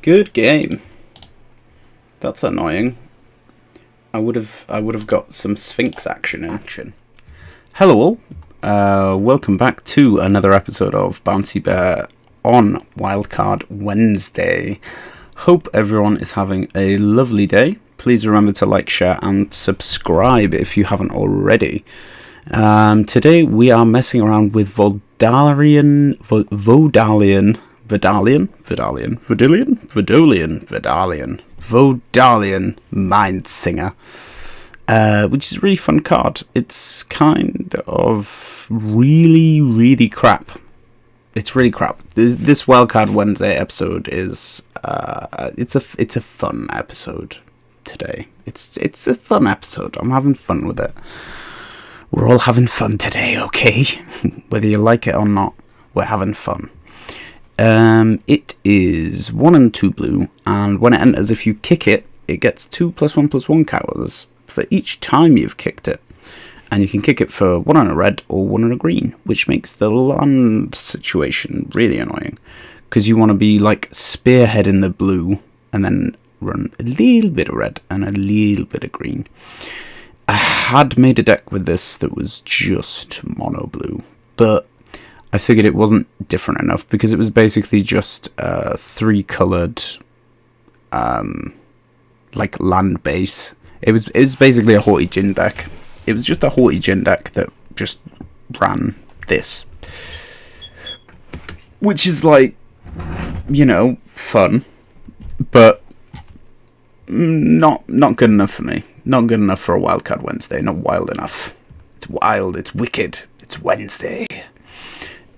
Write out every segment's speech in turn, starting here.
Good game. That's annoying. I would have got some Sphinx action in action. Hello all. Welcome back to another episode of Bouncy Bear on Wildcard Wednesday. Hope everyone is having a lovely day. Please remember to like, share and subscribe if you haven't already. Today we are messing around with Vodalian Mindsinger, which is a really fun card. It's kind of really crap. It's really crap. This Wildcard Wednesday episode is it's a fun episode today. It's a fun episode. I'm having fun with it. We're all having fun today, okay? Whether you like it or not, we're having fun. It is 1 and 2 blue, and when it enters, if you kick it, it gets 2+1/+1 counters for each time you've kicked it. And you can kick it for 1 on a red or 1 on a green, which makes the land situation really annoying. Because you want to be like spearheading the blue and then run a little bit of red and a little bit of green. I had made a deck with this that was just mono blue, but I figured it wasn't different enough because it was basically just 3-colored like land base. It was basically a Haughty Djinn deck. It was just a Haughty Djinn deck that just ran this, which is like, you know, fun, but not good enough for me. Not good enough for a Wildcard Wednesday. Not wild enough. It's wild. It's wicked. It's Wednesday.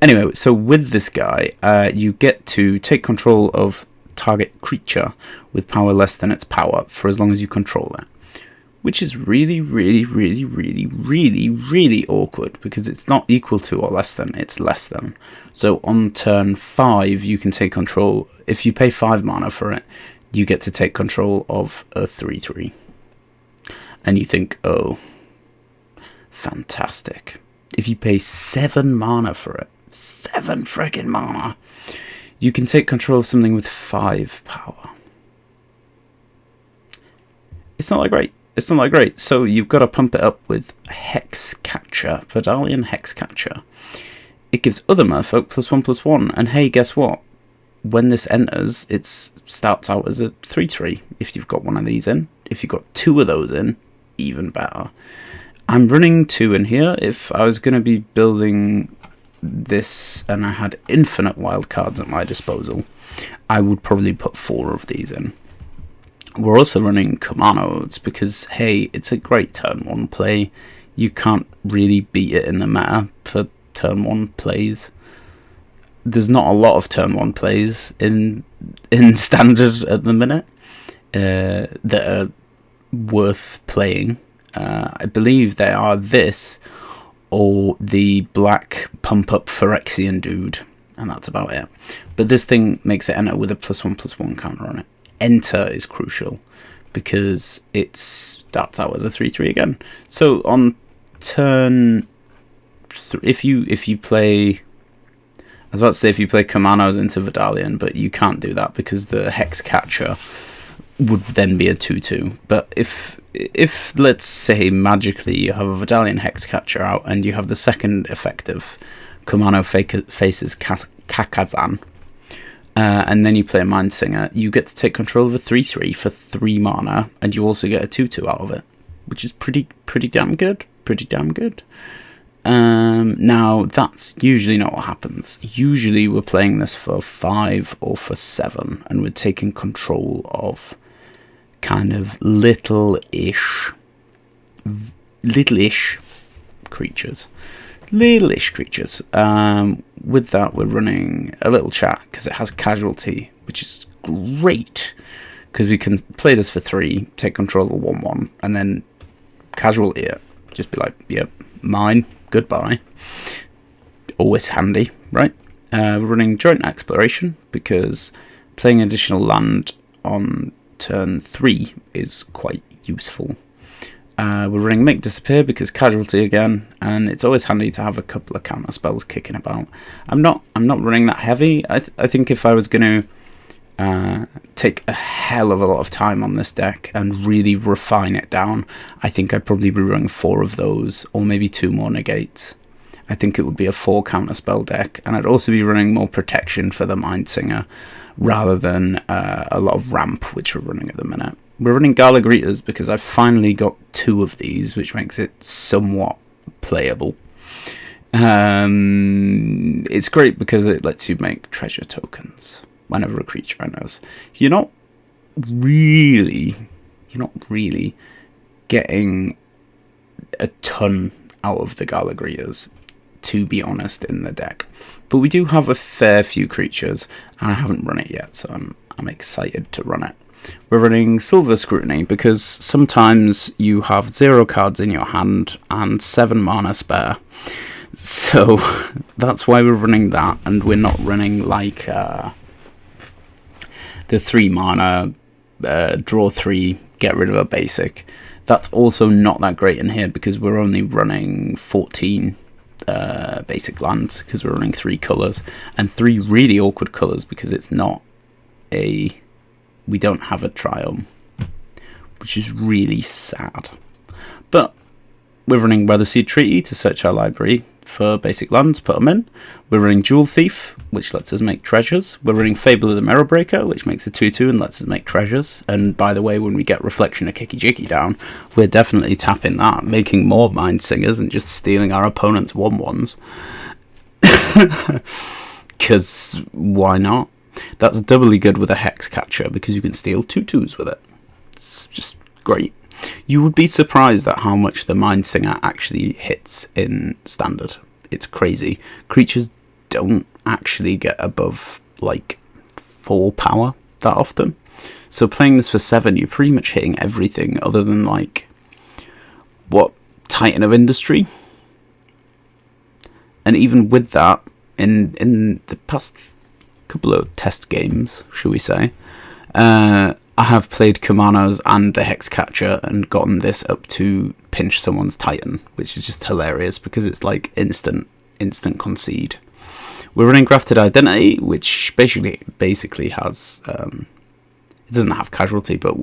Anyway, so with this guy, you get to take control of target creature with power less than its power for as long as you control it. Which is really awkward because it's not equal to or less than, it's less than. So on turn 5, you can take control. If you pay 5 mana for it, you get to take control of a 3/3. And you think, oh, fantastic. If you pay 7 mana for it, 7 friggin' mana, you can take control of something with 5 power. It's not that great. It's not that great. So you've got to pump it up with Hexcatcher, Vodalian Hexcatcher. It gives other merfolk +1/+1. And hey, guess what? When this enters, it starts out as a 3/3 if you've got one of these in. If you've got 2 of those in, even better. I'm running 2 in here. If I was going to be building this and I had infinite wild cards at my disposal, I would probably put 4 of these in. We're also running Commandos because, hey, it's a great turn 1 play. You can't really beat it in the meta for turn 1 plays. There's not a lot of turn 1 plays in standard at the minute that are worth playing. I believe they are this or the black pump up Phyrexian dude, and that's about it. But this thing makes it enter with a +1/+1 counter on it. Enter is crucial because it starts out as a 3/3 again. So on turn if you play, I was about to say if you play Commandos into Vodalian, but you can't do that because the Hexcatcher would then be a 2/2. But if let's say magically you have a Vodalian Hexcatcher out and you have the second effective Commando faces Kakazan, and then you play a Mindsinger, you get to take control of a 3/3 for 3 mana, and you also get a 2/2 out of it, which is pretty damn good. Pretty damn good. Now that's usually not what happens. Usually we're playing this for 5 or for 7, and we're taking control of kind of little-ish creatures. Little-ish creatures. With that, we're running a little chat because it has casualty, which is great because we can play this for 3, take control of a 1/1, and then casualty it. Just be like, yep, mine, goodbye. Always handy, right? We're running Joint Exploration because playing additional land on turn 3 is quite useful. We're running Make Disappear because casualty again, and it's always handy to have a couple of counter spells kicking about. I'm not running that heavy. I think if I was going to take a hell of a lot of time on this deck and really refine it down, I think I'd probably be running 4 of those, or maybe 2 more negates. I think it would be a 4 counterspell deck, and I'd also be running more protection for the Mindsinger rather than a lot of ramp, which we're running at the minute. We're running Galagritas because I've finally got 2 of these, which makes it somewhat playable. It's great because it lets you make treasure tokens whenever a creature enters. You're not really getting a ton out of the Galagritas, to be honest, in the deck. But we do have a fair few creatures, and I haven't run it yet, so I'm excited to run it. We're running Silver Scrutiny because sometimes you have 0 cards in your hand and 7 mana spare. So that's why we're running that, and we're not running like the 3 mana, draw 3, get rid of a basic. That's also not that great in here because we're only running 14 basic lands because we're running 3 colours, and 3 really awkward colours because it's not we don't have a Triome, which is really sad. But we're running Weatherseed Treaty to search our library for basic lands, put them in. We're running Jewel Thief, which lets us make treasures. We're running Fable of the Mirror Breaker, which makes a 2/2 and lets us make treasures. And by the way, when we get Reflection of Kiki-Jiki down, we're definitely tapping that, making more Mindsingers and just stealing our opponent's 1/1s. Because why not? That's doubly good with a Hex Catcher because you can steal 2/2s with it. It's just great. You would be surprised at how much the Mindsinger actually hits in Standard. It's crazy. Creatures don't actually get above like 4 power that often. So playing this for 7, you're pretty much hitting everything other than like Titan of Industry. And even with that, in the past couple of test games, should we say, I have played Kumanos and the Hex Catcher and gotten this up to pinch someone's Titan, which is just hilarious because it's like instant concede. We're running Grafted Identity, which basically has it doesn't have casualty, but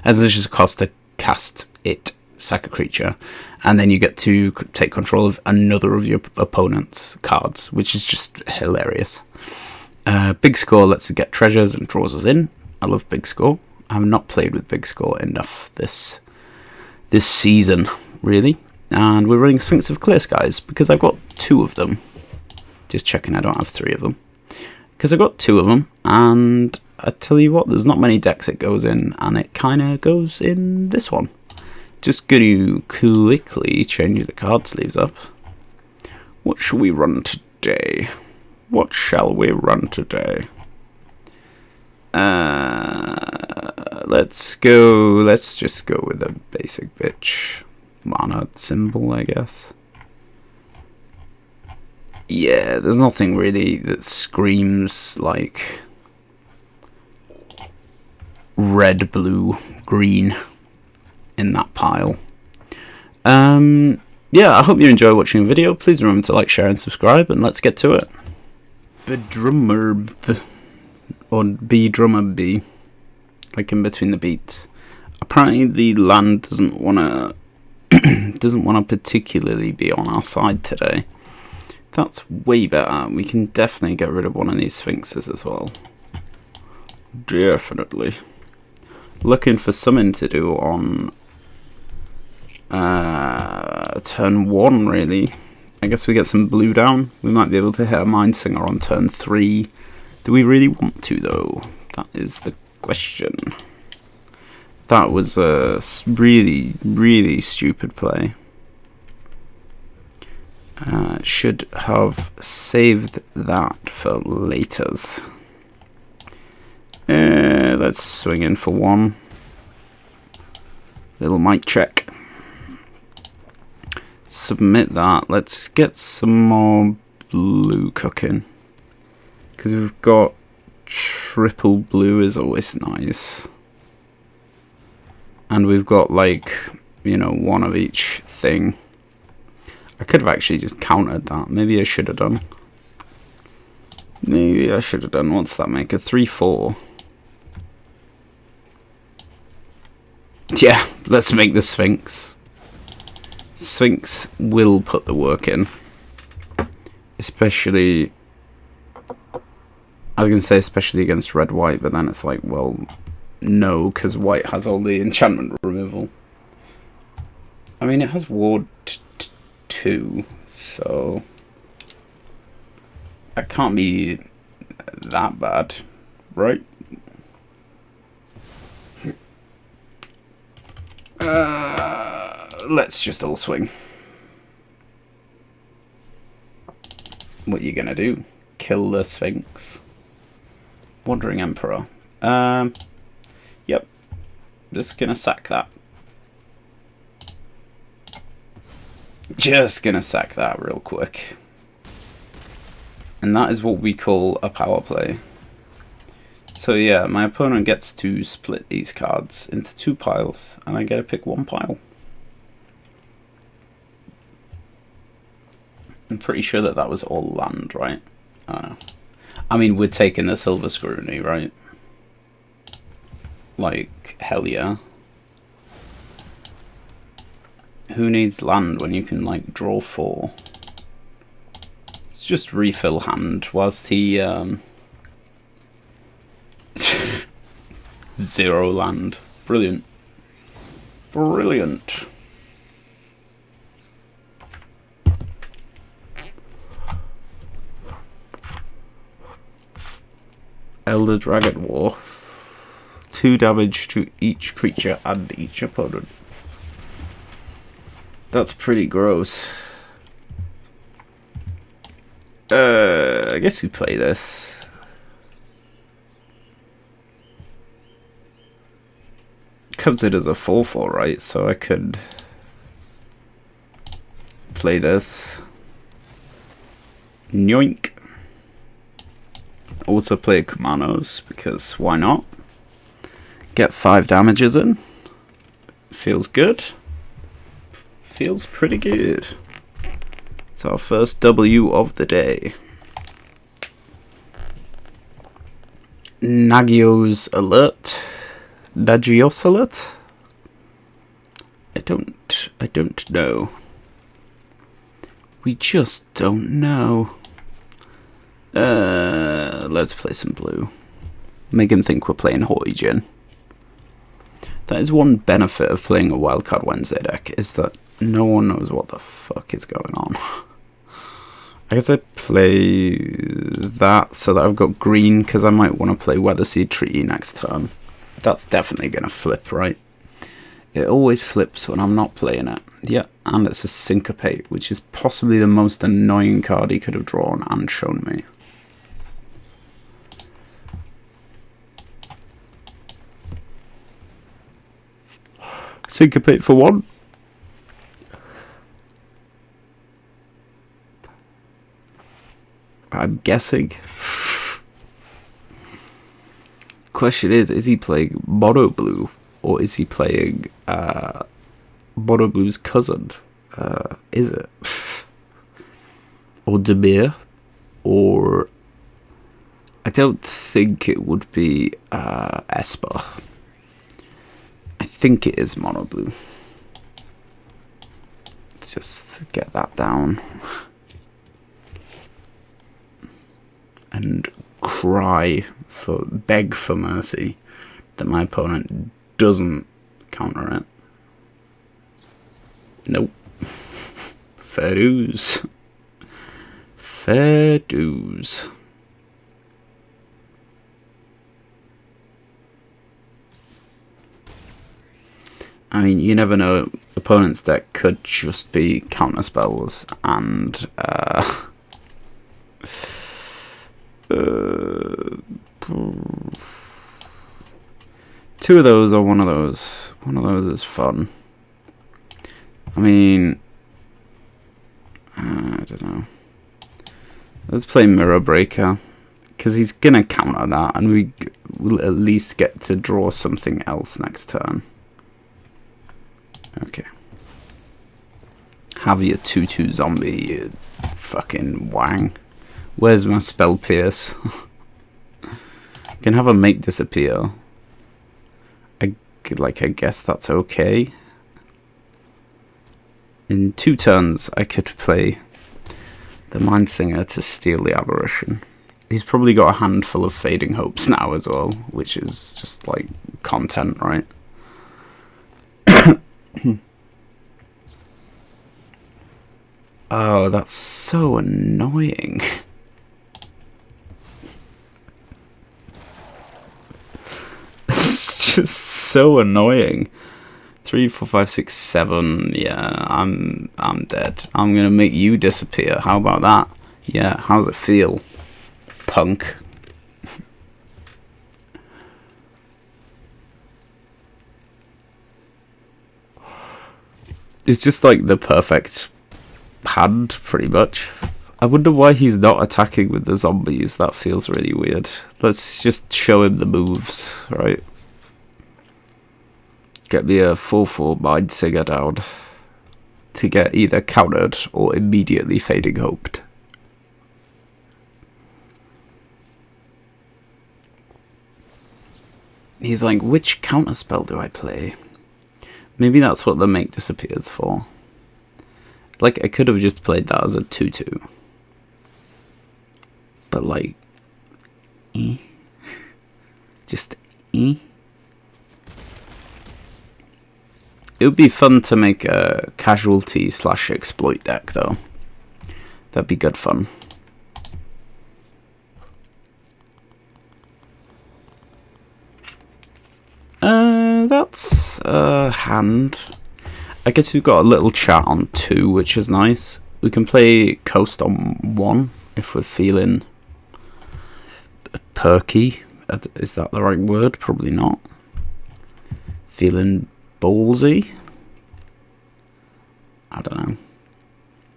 as there's just a cost to cast it, sack a creature, and then you get to take control of another of your opponent's cards, which is just hilarious. Big Score lets us get treasures and draws us in. I love Big Score. I have not played with Big Score enough this season, really. And we're running Sphinx of Clear Skies because I've got 2 of them. Just checking I don't have 3 of them. Because I've got 2 of them, and I tell you what, there's not many decks it goes in, and it kind of goes in this one. Just going to quickly change the card sleeves up. What shall we run today? What shall we run today? Let's just go with a basic bitch. Mana symbol, I guess. Yeah, there's nothing really that screams like red, blue, green in that pile. Yeah, I hope you enjoy watching the video. Please remember to like, share, and subscribe, and let's get to it. Bedrummer, or B-drummer B, like in between the beats. Apparently the land doesn't wanna particularly be on our side today. That's way better. We can definitely get rid of one of these Sphinxes as well. Definitely. Looking for something to do on turn 1, really. I guess we get some blue down. We might be able to hit a Mindsinger on turn 3. Do we really want to, though? That is the question. That was a really, really stupid play. Should have saved that for laters. Let's swing in for 1. Little mic check. Submit that. Let's get some more blue cooking. Because we've got triple blue is always nice. And we've got like, you know, 1 of each thing. I could have actually just countered that. Maybe I should have done. What's that make? A 3/4. Yeah, let's make the Sphinx. Sphinx will put the work in. Especially... I was going to say especially against red-white, but then it's like, well, no, because white has all the enchantment removal. I mean, it has ward 2, so... That can't be that bad, right? Let's just all swing. What are you gonna do? Kill the Sphinx? Wandering Emperor. Yep. Just gonna sack that. Just gonna sack that real quick. And that is what we call a power play. So yeah, my opponent gets to split these cards into 2 piles, and I get to pick 1 pile. I'm pretty sure that that was all land, right? I mean, we're taking the Silver Scrutiny, right? Like, hell yeah. Who needs land when you can, like, draw 4? Let's just refill hand whilst he, 0 land. Brilliant. Brilliant. Elder Dragon War. 2 damage to each creature and each opponent. That's pretty gross. I guess we play this. Comes in as a 4/4, right? So I could play this. Yoink. Also play Commandos, because why not? Get 5 damages in. Feels good. Feels pretty good. It's our first W of the day. Nagios alert. Nagios alert? I don't know. We just don't know. Let's play some blue. Make him think we're playing Hoijin. That is one benefit of playing a Wildcard Wednesday deck, is that no one knows what the fuck is going on. I guess I play that so that I've got green, because I might want to play Weatherseed Treaty next turn. That's definitely going to flip, right? It always flips when I'm not playing it. Yeah, and it's a Syncopate, which is possibly the most annoying card he could have drawn and shown me. Syncopate for 1. I'm guessing. Question is he playing Mono Blue, or is he playing Mono Blue's cousin? Is it? Or Temur? Or... I don't think it would be Esper. I think it is Mono Blue. Let's just get that down. And beg for mercy that my opponent doesn't counter it. Nope. Fair dues. Fair dues. I mean, you never know. Opponent's deck could just be counter spells and two of those or one of those. One of those is fun. I mean, I don't know. Let's play Mirror Breaker, because he's gonna counter that, and we will at least get to draw something else next turn. Okay. Have your 2/2 zombie, you fucking wang. Where's my Spell Pierce? I can have a make disappear. I like, I guess that's okay. In 2 turns, I could play the Mindsinger to steal the Aberration. He's probably got a handful of Fading Hopes now as well, which is just, like, content, right? Oh, that's so annoying. It's just so annoying. 3, 4, 5, 6, 7. Yeah, I'm dead. I'm gonna make you disappear. How about that? Yeah, how's it feel, punk? It's just like the perfect hand, pretty much. I wonder why he's not attacking with the zombies. That feels really weird. Let's just show him the moves, right? Get me a 4/4 Mindsinger down to get either countered or immediately Fading Hoped. He's like, which counterspell do I play? Maybe that's what the Make Disappears for. Like, I could have just played that as a 2/2. But, like, just It would be fun to make a casualty / exploit deck, though. That'd be good fun. That's a hand. I guess we've got a little chat on 2, which is nice. We can play Coast on 1 if we're feeling perky. Is that the right word? Probably not. Feeling ballsy? I don't know.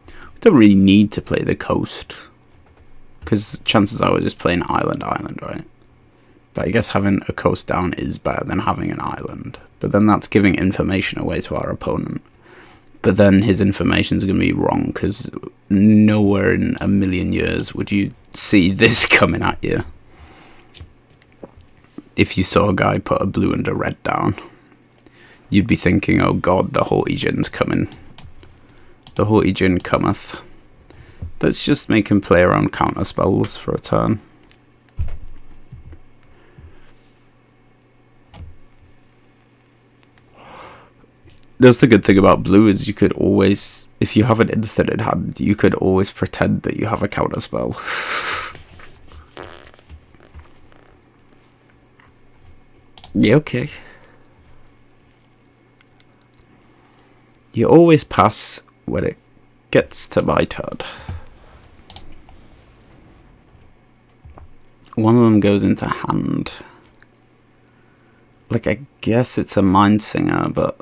We don't really need to play the Coast, because chances are we're just playing island, right? But I guess having a coast down is better than having an island. But then that's giving information away to our opponent. But then his information's going to be wrong, because nowhere in a million years would you see this coming at you. If you saw a guy put a blue and a red down, you'd be thinking, oh god, the Haughty Djinn's coming. The Haughty Djinn cometh. Let's just make him play around counter spells for a turn. That's the good thing about blue, is you could always, if you have an instant in hand, you could always pretend that you have a counter spell. Yeah, okay. You always pass when it gets to my turn. One of them goes into hand. Like, I guess it's a Mindsinger, but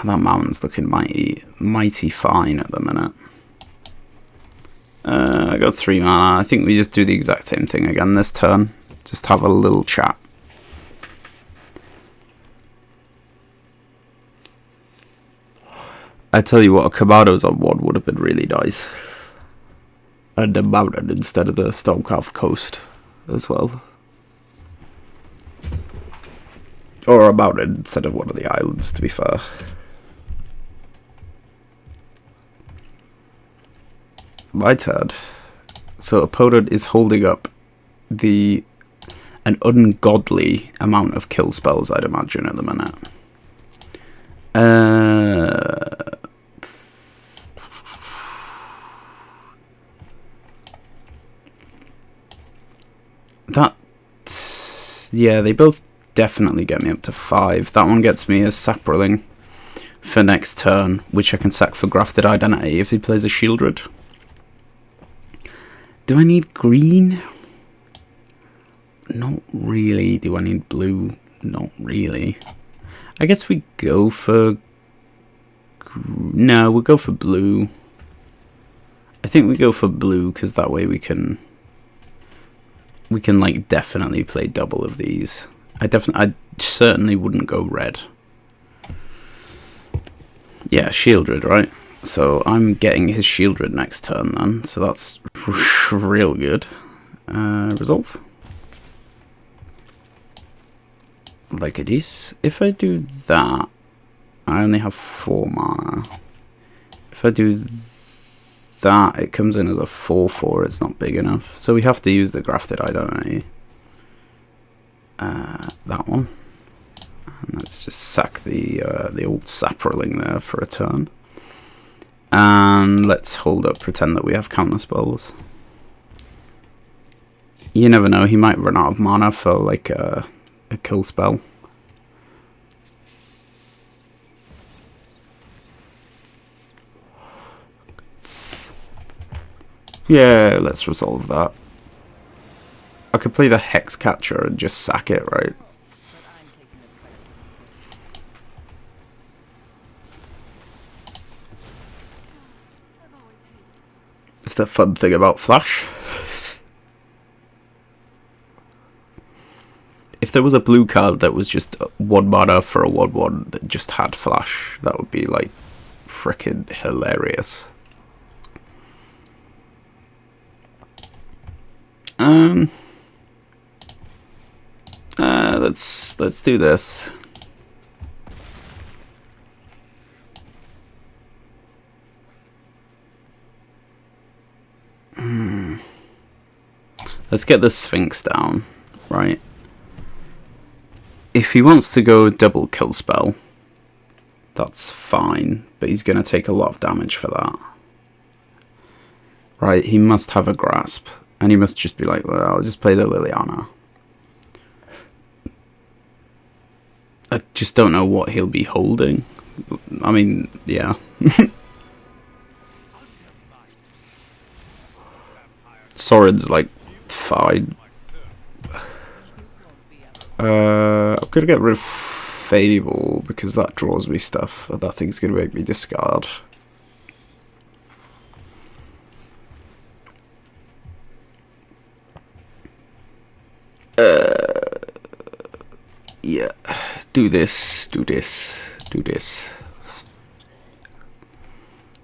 that mountain's looking mighty fine at the minute. I got 3 mana. I think we just do the exact same thing again this turn. Just have a little chat. I tell you what, a Kamado's on 1 would have been really nice. And a mountain instead of the Stormcraft Coast as well. Or a mountain instead of one of the islands, to be fair. My turn. So opponent is holding up an ungodly amount of kill spells, I'd imagine, at the minute. Yeah, they both definitely get me up to 5. That one gets me a Saproling for next turn, which I can sack for Grafted Identity if he plays a Shieldred. Do I need green? Not really. Do I need blue? Not really. I guess we go for... No, we'll go for blue. I think we go for blue, because that way we can like definitely play double of these. I certainly wouldn't go red. Yeah, Shieldred, right? So I'm getting his Shieldred next turn then, so that's real good. Resolve. like this. If I do that, I only have 4 mana. If I do that, it comes in as a 4/4. It's not big enough, so we have to use the Grafted Identity. That one. And let's just sack the old Saproling there for a turn. And let's hold up, pretend that we have counter spells. You never know, he might run out of mana for like a kill spell. Yeah, let's resolve that. I could play the Hex Catcher and just sack it, right? It's the fun thing about Flash. If there was a blue card that was just 1 mana for a 1/1 that just had Flash, that would be like frickin' hilarious. Let's do this. Let's get the Sphinx down, right? If he wants to go double kill spell, that's fine, but he's going to take a lot of damage for that. Right, he must have a grasp, and he must just be like, well, I'll just play the Liliana. I just don't know what he'll be holding. I mean, yeah. Sorin's like fine. I'm gonna get rid of Fable because that draws me stuff, and that thing's gonna make me discard. Yeah, do this.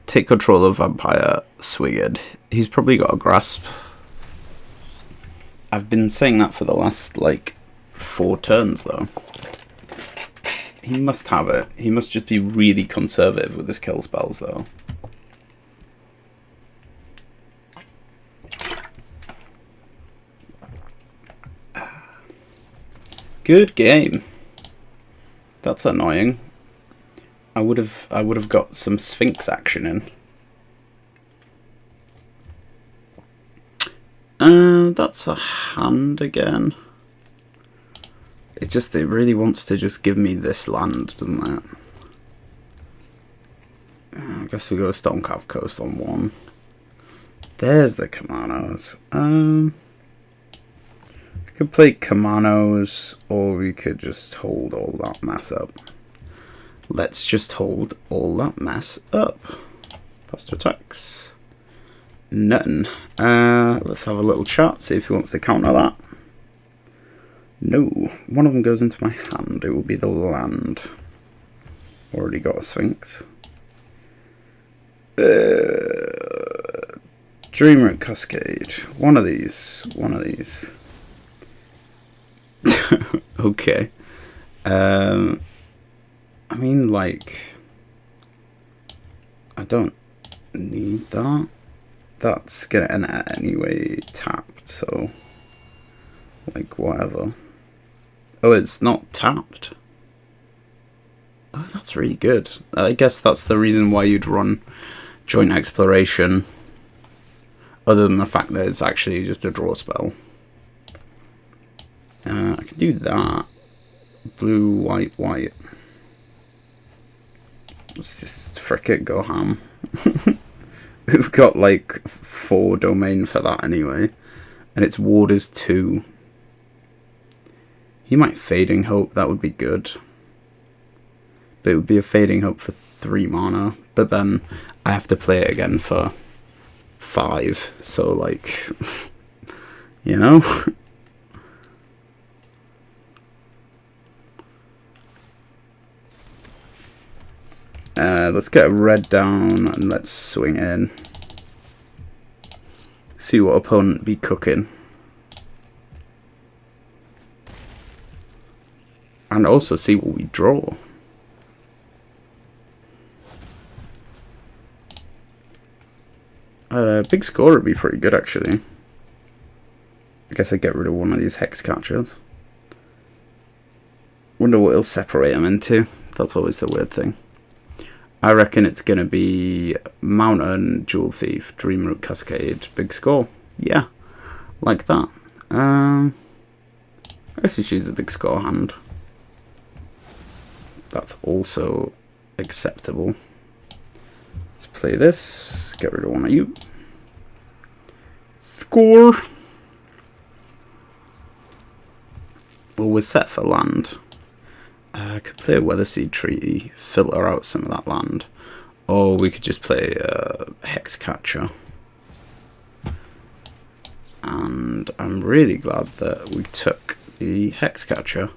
Take control of Vampire, swing it. He's probably got a grasp. I've been saying that for the last, like, 4 turns, though. He must have it. He must just be really conservative with his kill spells, though. Good game. That's annoying. I would have got some Sphinx action in. That's a hand again. It really wants to just give me this land, doesn't it? I guess we go Stonecalf Coast on 1. There's the Kamanos. We could play Kamanos, or we could just hold all that mess up. Let's just hold all that mess up. Past attacks. Nothing. Let's have a little chat, see if he wants to counter that. No. One of them goes into my hand. It will be the land. Already got a Sphinx. Dreamroot Cascade. One of these. Okay. I mean, like, I don't need that. That's gonna end anyway tapped, so like whatever. Oh, it's not tapped. Oh, that's really good. I guess that's the reason why you'd run Joint Exploration, other than the fact that it's actually just a draw spell. I can do that. Blue, white, white. Let's just frick it, go ham. We've got like 4 domain for that anyway. And its ward is 2. He might Fading Hope, that would be good. But it would be a Fading Hope for 3 mana. But then I have to play it again for 5. So like, you know? Let's get a red down and let's swing in. See what opponent be cooking. And also see what we draw. Big score would be pretty good, actually. I guess I'd get rid of one of these hex catchers. Wonder what it'll separate them into. That's always the weird thing. I reckon it's going to be Mountain, Jewel Thief, Dreamroot Cascade, Big Score. Yeah, like that. I guess we choose a Big Score hand. That's also acceptable. Let's play this. Get rid of one of you. Score. Well, we're set for land. I could play a Weatherseed Treaty, filter out some of that land. Or we could just play a Hex Catcher. And I'm really glad that we took the Hex Catcher.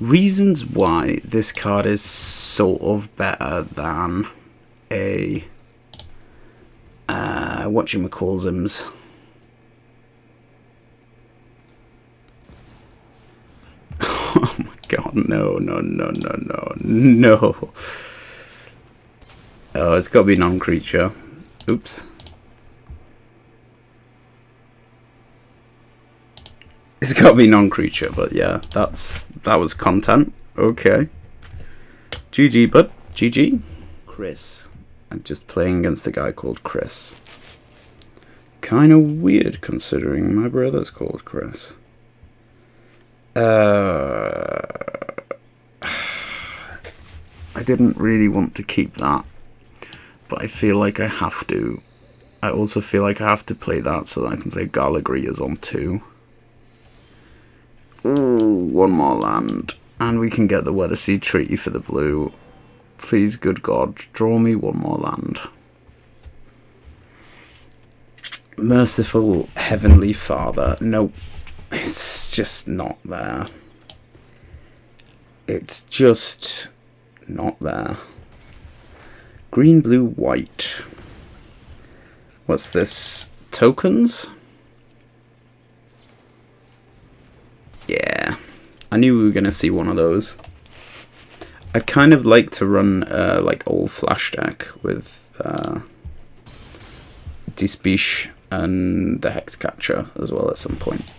Reasons why this card is sort of better than a whatchamacallsums. Oh my god, no. Oh, it's gotta be non-creature. Oops. It's gotta be non-creature, but yeah, that was content. Okay. GG, bud. GG. Chris. I'm just playing against a guy called Chris. Kinda weird considering my brother's called Chris. I didn't really want to keep that, but I feel like I have to. I also feel like I have to play that so that I can play Galagrias on 2. Ooh, one more land. And we can get the Weatherseed Treaty for the blue. Please, good God, draw me one more land. Merciful Heavenly Father. Nope. It's just not there. It's just not there. Green, blue, white. What's this? Tokens? Yeah. I knew we were going to see one of those. I'd kind of like to run like old Flash deck with Despiche and the Hex Catcher as well at some point.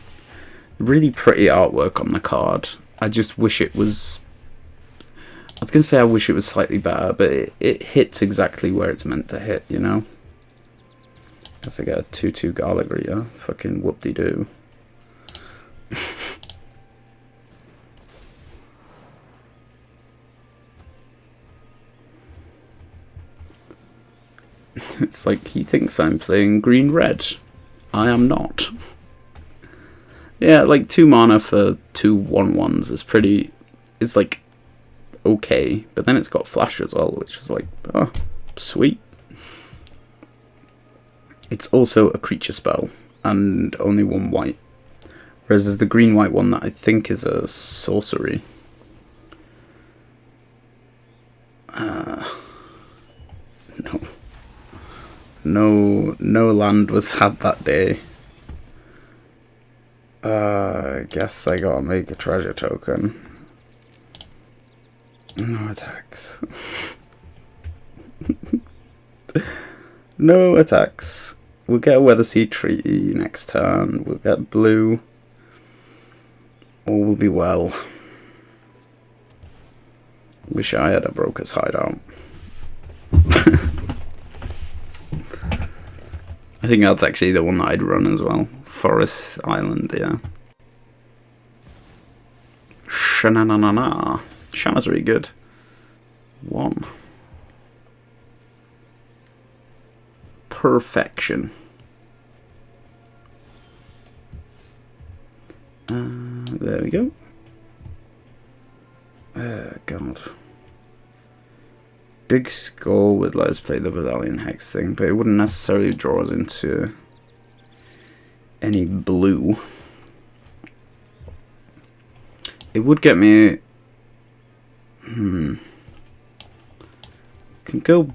Really pretty artwork on the card. I just wish it was... I was going to say I wish it was slightly better, but it hits exactly where it's meant to hit, you know? Guess I get a 2-2 Galagria. Fucking whoop-de-doo. It's like he thinks I'm playing green-red. I am not. Yeah, like 2 mana for 2 1/1s is pretty... It's like okay, but then it's got flash as well, which is like, oh, sweet. It's also a creature spell, and only 1 white. Whereas there's the green-white one that I think is a sorcery. No land was had that day. I guess I gotta make a treasure token. No attacks. No attacks. We'll get a Weatherseed Treaty next turn. We'll get blue. All will be well. Wish I had a Broker's Hideout. I think that's actually the one that I'd run as well. Forest Island, yeah. Shananana. Shana's really good. 1. Perfection. There we go. God. Big Skull would let us play the Vodalian Hex thing, but it wouldn't necessarily draw us into any blue. It would get me... Can go...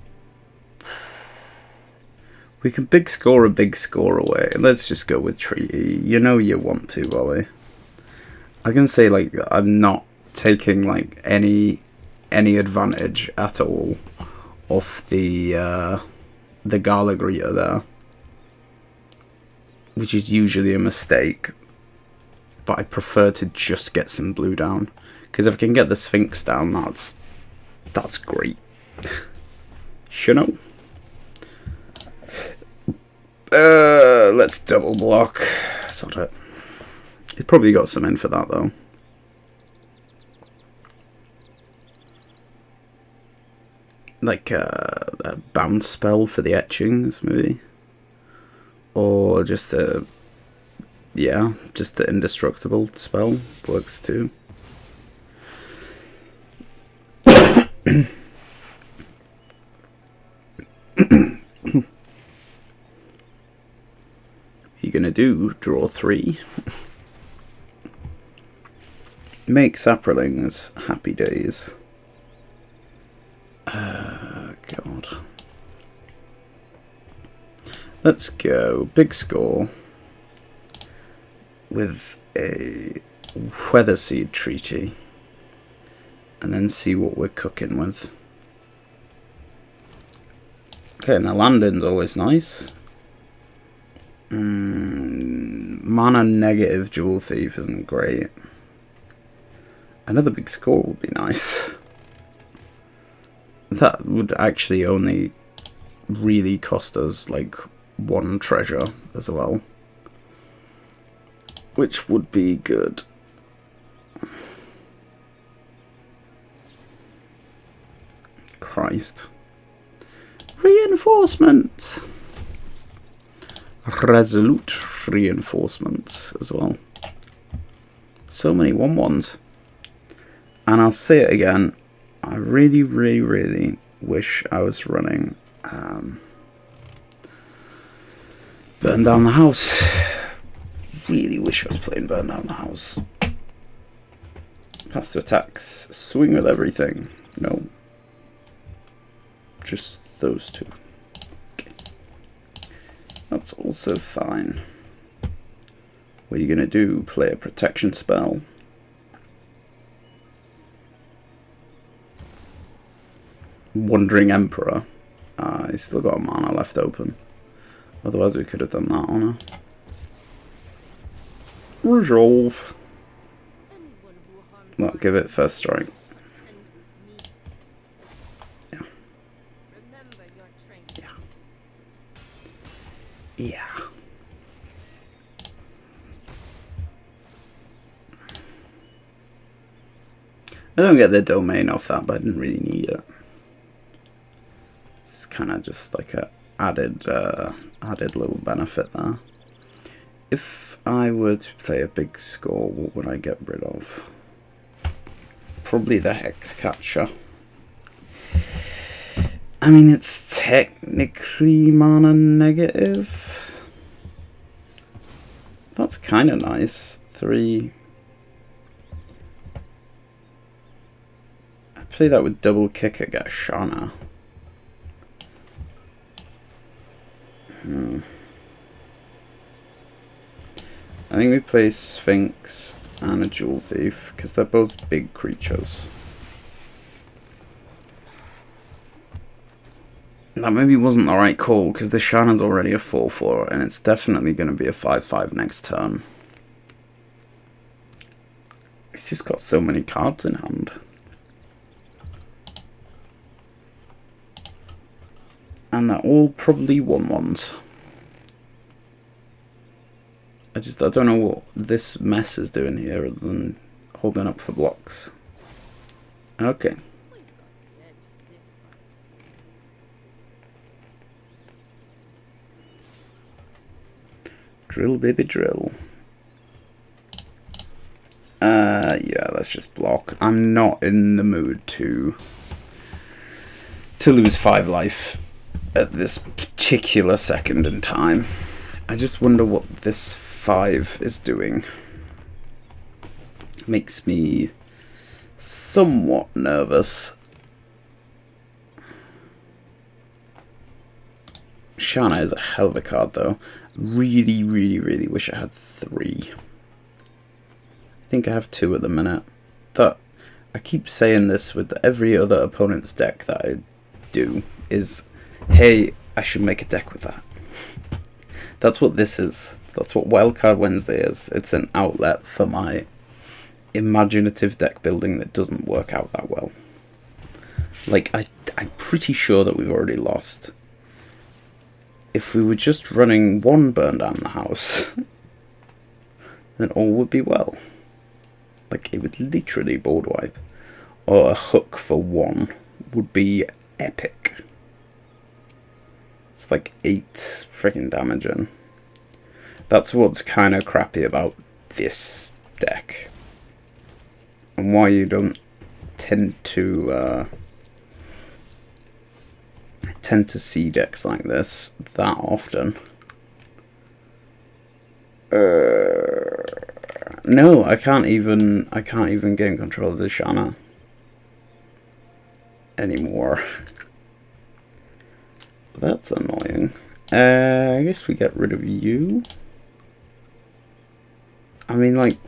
We can big score a big score away. Let's just go with Treaty. You know you want to, Ollie. I can say, like, I'm not taking like any advantage at all off the Gala Greeter there, which is usually a mistake. But I prefer to just get some blue down, because if I can get the Sphinx down, that's great. You know. Let's double block. Sort it. He probably got some in for that though. Like a bounce spell for the etchings, maybe, or just a just the indestructible spell works too. You're gonna do draw 3. Make saprolings happy days. God. Let's go big score with a Weather Seed Treaty, and then see what we're cooking with. Okay, and the landing's always nice. Mana negative Jewel Thief isn't great. Another big score would be nice. That would actually only really cost us like 1 treasure as well, which would be good. Christ. Reinforcements! Resolute reinforcements as well. So many 1/1s. And I'll say it again, I really, really, really wish I was running Burn Down the House. Really wish I was playing Burn Down the House. Pass to attacks, swing with everything. No. Just those 2. Okay. That's also fine. What are you going to do? Play a protection spell? Wandering Emperor. He's still got a mana left open. Otherwise we could have done that on a Resolve. Not give it first strike. Yeah. Yeah. Yeah. I don't get the domain off that, but I didn't really need it. It's kind of just like a added little benefit there. If I were to play a big score, what would I get rid of? Probably the Hex Catcher. I mean, it's technically mana negative. That's kind of nice. 3. I play that with double kick and get a Shana. I think we play Sphinx and a Jewel Thief because they're both big creatures. That maybe wasn't the right call because the Shannon's already a 4/4 and it's definitely going to be a 5/5 next turn. It's just got so many cards in hand. And they're all probably 1/1s. I don't know what this mess is doing here other than holding up for blocks. Okay. Drill, baby, drill. Yeah, let's just block. I'm not in the mood to lose 5 life at this particular second in time. I just wonder what this 5 is doing. Makes me somewhat nervous. Shana is a hell of a card though. Really, really, really wish I had 3. I think I have 2 at the minute. That I keep saying this with every other opponent's deck that I do, is, hey, I should make a deck with that. That's what this is. That's what Wildcard Wednesday is. It's an outlet for my imaginative deck building that doesn't work out that well. Like, I'm pretty sure that we've already lost. If we were just running one burn down the house, then all would be well. Like, it would literally board wipe. Or a hook for one would be epic. It's like 8 freaking damage in. That's what's kind of crappy about this deck. And why you don't tend to see decks like this that often. No, I can't even gain control of the Shanna anymore. That's annoying. I guess we get rid of you. I mean, like,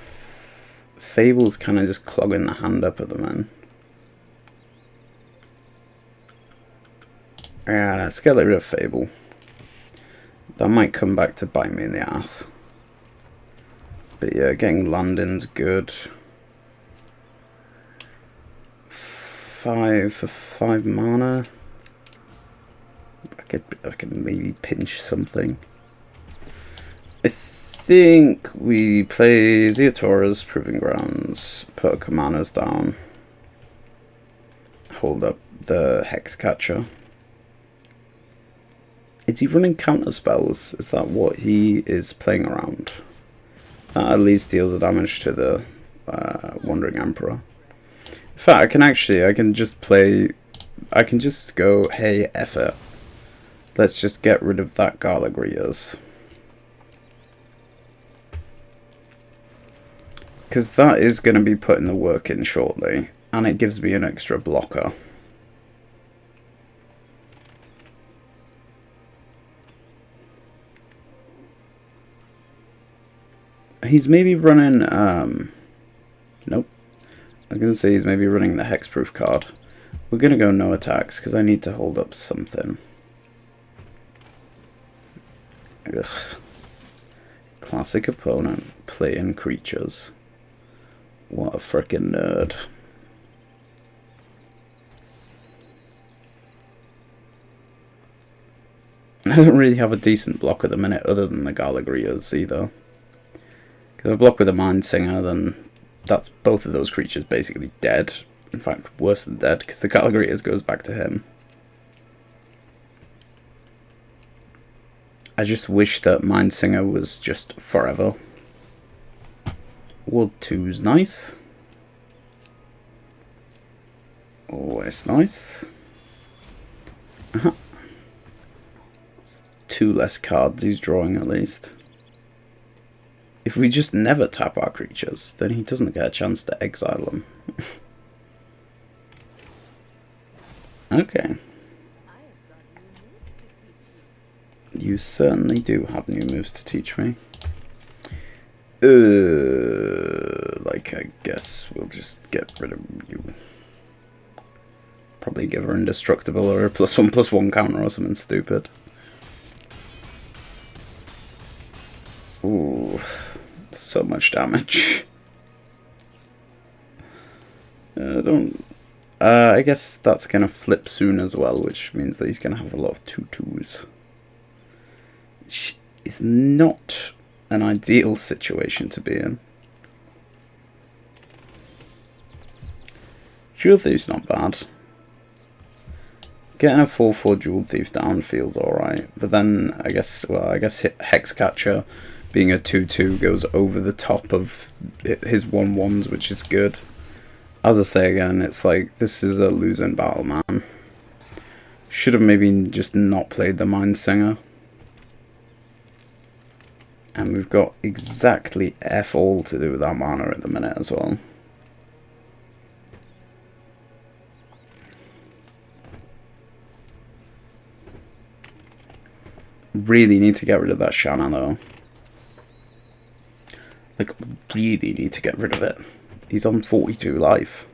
Fable's kind of just clogging the hand up at the moment. Yeah, let's get rid of Fable. That might come back to bite me in the ass. But yeah, getting landing's good. 5 for 5 mana. I could maybe pinch something. I think we play Ziatora's Proving Grounds, put Commandos down, hold up the Hex Catcher. Is he running counter spells? Is that what he is playing around? That at least deals the damage to the Wandering Emperor. In fact, I can just go, hey, F it. Let's just get rid of that Galagrias. Because that is going to be putting the work in shortly. And it gives me an extra blocker. He's maybe running, nope. I'm going to say he's maybe running the Hexproof card. We're going to go no attacks because I need to hold up something. Ugh. Classic opponent, playing creatures. What a frickin' nerd. I don't really have a decent block at the minute other than the Galagrias either. Because if I block with a Mindsinger, then that's both of those creatures basically dead. In fact, worse than dead, because the Galagrias goes back to him. I just wish that Mindsinger was just forever. World 2's nice. Always nice. It's 2 less cards he's drawing at least. If we just never tap our creatures, then he doesn't get a chance to exile them. Okay. You certainly do have new moves to teach me. Like, I guess we'll just get rid of you. Probably give her indestructible or a +1/+1 counter or something stupid. Ooh, so much damage. I guess that's gonna flip soon as well, which means that he's gonna have a lot of 2/2s. Which is not an ideal situation to be in. Jewel Thief's not bad. Getting a 4/4 Jewel Thief down feels alright, but then I guess Hex Catcher being a 2/2 goes over the top of his 1/1s, which is good. As I say again, it's like, this is a losing battle, man. Should have maybe just not played the Mindsinger. And we've got exactly F all to do with that mana at the minute as well. Really need to get rid of that Shanna though. Like, really need to get rid of it. He's on 42 life.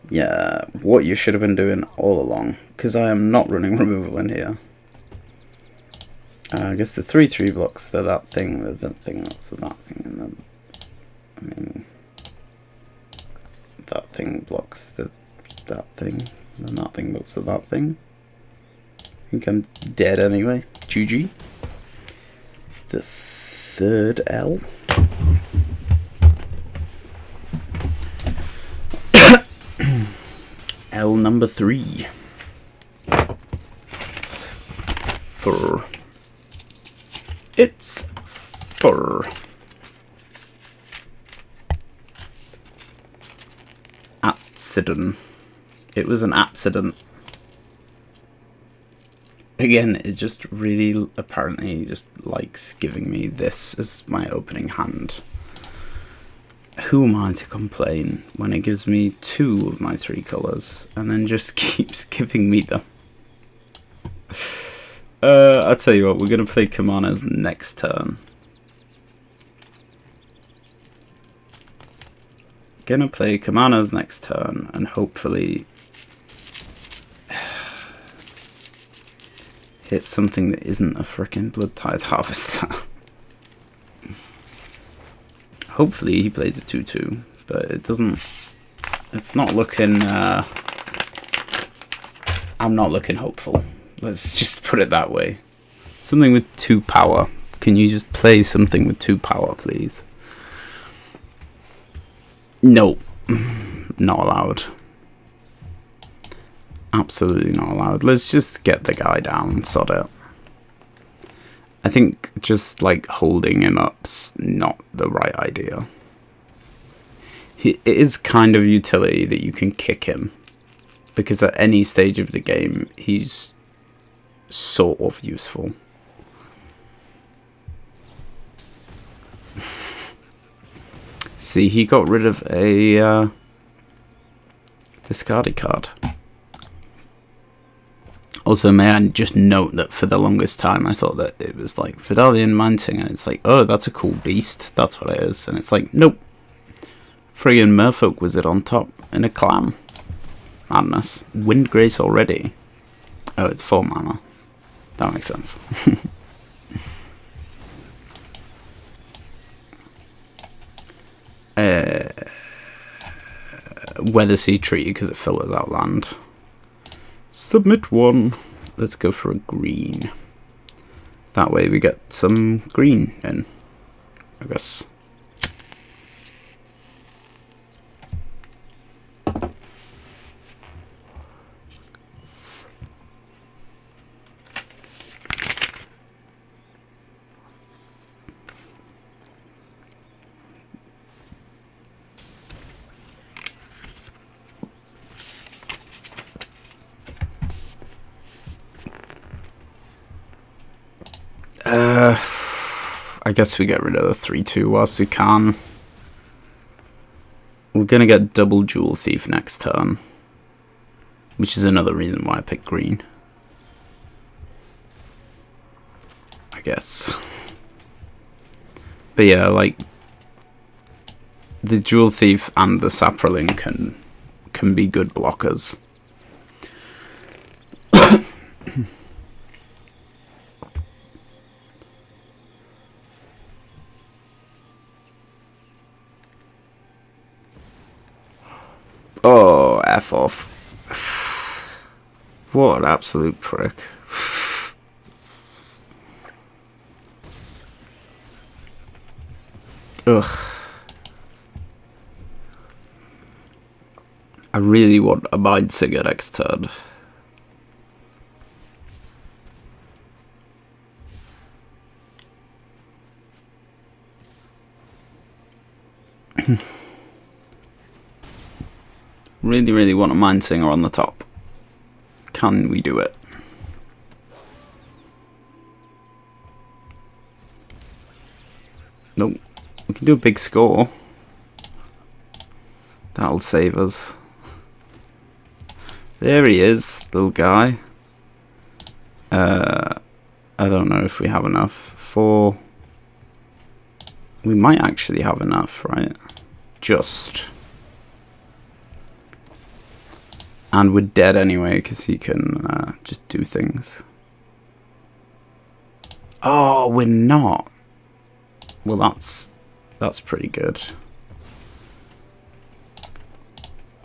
Yeah, what you should have been doing all along, because I am not running removal in here. I guess the 3/3 blocks, they're that thing, they're that thing, that's that thing, and then, I mean, that thing blocks that thing, and that thing blocks that thing. I think I'm dead anyway. GG. The third L. L number 3. Fur. It's fur. Accident. It was an accident. Again, it just really apparently just likes giving me this as my opening hand. Who am I to complain when it gives me 2 of my 3 colours and then just keeps giving me them? I'll tell you what, we're going to play Kamanas next turn. Gonna play Kamanas next turn and hopefully hit something that isn't a frickin' Blood Tithe Harvester. Hopefully he plays a 2/2, but it doesn't. It's not looking. I'm not looking hopeful. Let's just put it that way. Something with 2 power. Can you just play something with 2 power, please? No, not allowed. Absolutely not allowed. Let's just get the guy down, sod it. I think just like holding him up's not the right idea. It is kind of utility that you can kick him, because at any stage of the game he's sort of useful. See, he got rid of a discarded card. Also, may I just note that for the longest time I thought that it was like Vodalian Mindsinger. It's like, oh, that's a cool beast. That's what it is. And it's like, nope. Friggin' Merfolk Wizard on top in a clam. Madness. Windgrace already. Oh, it's 4 mana. That makes sense. Weathersea Treaty because it filters out land. Submit 1. Let's go for a green. That way we get some green in, I guess. I guess we get rid of the 3/2 whilst we can. We're gonna get double Jewel Thief next turn, which is another reason why I picked green, I guess. But yeah, like the Jewel Thief and the Saproling can be good blockers. Oh, F off. What an absolute prick. Ugh. I really want a Mindsinger next turn. Really want a Mindsinger on the top. Can we do it? Nope. We can do a big score. That'll save us. There he is, little guy. I don't know if we have enough for... We might actually have enough, right? Just... And we're dead anyway, because he can just do things. Oh, we're not. Well, that's pretty good,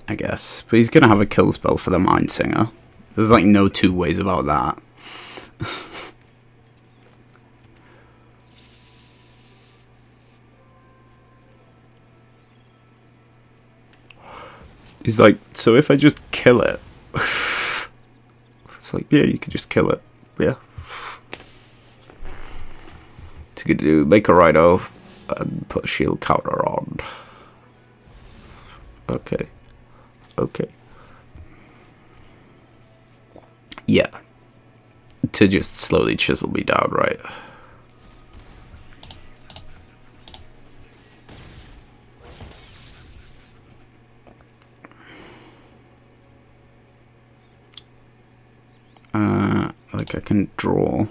I guess. But he's going to have a kill spell for the Mindsinger. There's like no two ways about that. He's like, so if I just kill it... It's like, yeah, you could just kill it. Yeah. So you could do, make a Rhino and put a shield counter on. Okay. Okay. Yeah. To just slowly chisel me down, right? Like I can draw.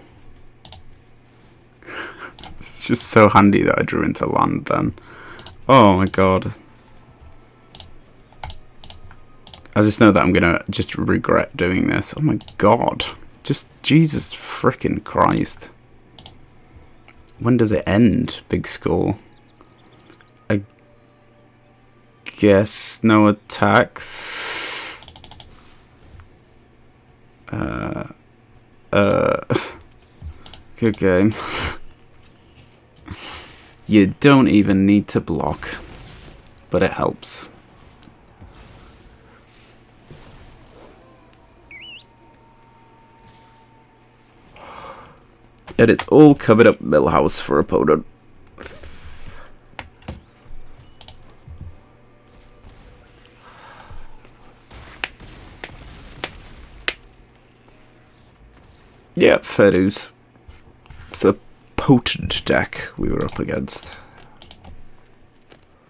It's just so handy that I drew into land then. Oh my god. I just know that I'm gonna just regret doing this. Oh my god. Just Jesus frickin' Christ. When does it end, big score? I guess no attacks. Good game. You don't even need to block, but it helps. And it's all covered up millhouse for opponent. Yeah, fair dues. It's a potent deck we were up against.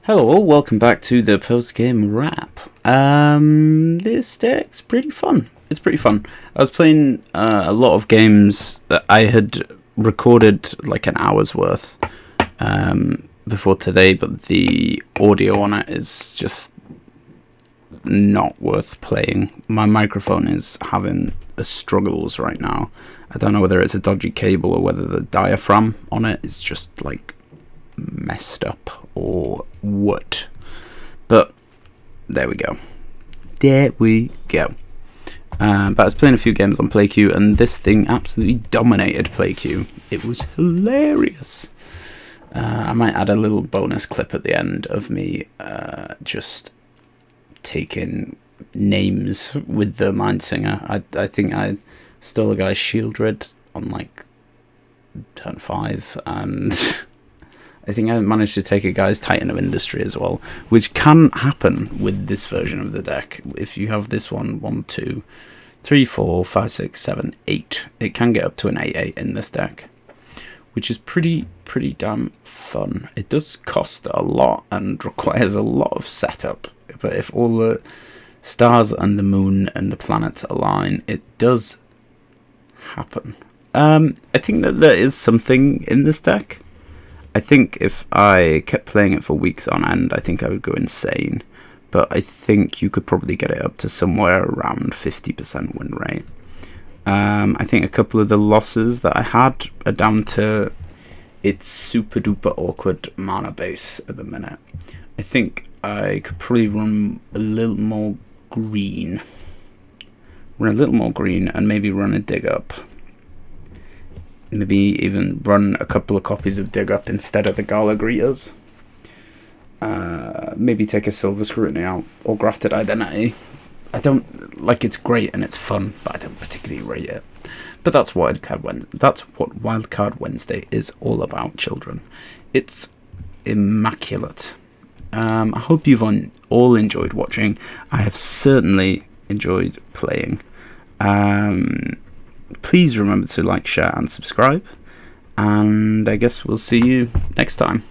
Hello all, welcome back to the post-game wrap. This deck's pretty fun. It's pretty fun. I was playing a lot of games that I had recorded like an hour's worth before today, but the audio on it is just not worth playing. My microphone is having struggles right now. I don't know whether it's a dodgy cable or whether the diaphragm on it is just like messed up or what. But there we go. There we go. But I was playing a few games on PlayQ, and this thing absolutely dominated PlayQ. It was hilarious. I might add a little bonus clip at the end of me just taking names with the Mindsinger. I think I stole a guy's shield red on like turn 5, and I think I managed to take a guy's Titan of Industry as well, which can happen with this version of the deck. If you have this 1, 2, 3, 4, 5, 6, 7, 8, it can get up to an 8/8 in this deck, which is pretty damn fun. It does cost a lot and requires a lot of setup, but if all the stars and the moon and the planets align, it does happen. I think that there is something in this deck. I think if I kept playing it for weeks on end, I think I would go insane. But I think you could probably get it up to somewhere around 50% win rate. I think a couple of the losses that I had are down to its super duper awkward mana base at the minute. I think I could probably run a little more green. And maybe run a dig up. Maybe even run a couple of copies of dig up instead of the Gala Greeters. Maybe take a Silver Scrutiny out, or Grafted Identity. I don't, like, it's great and it's fun, but I don't particularly rate it. But that's what Wildcard Wednesday is all about, children. It's immaculate. I hope you've all enjoyed watching. I have certainly enjoyed playing. Please remember to like, share and subscribe, and I guess we'll see you next time.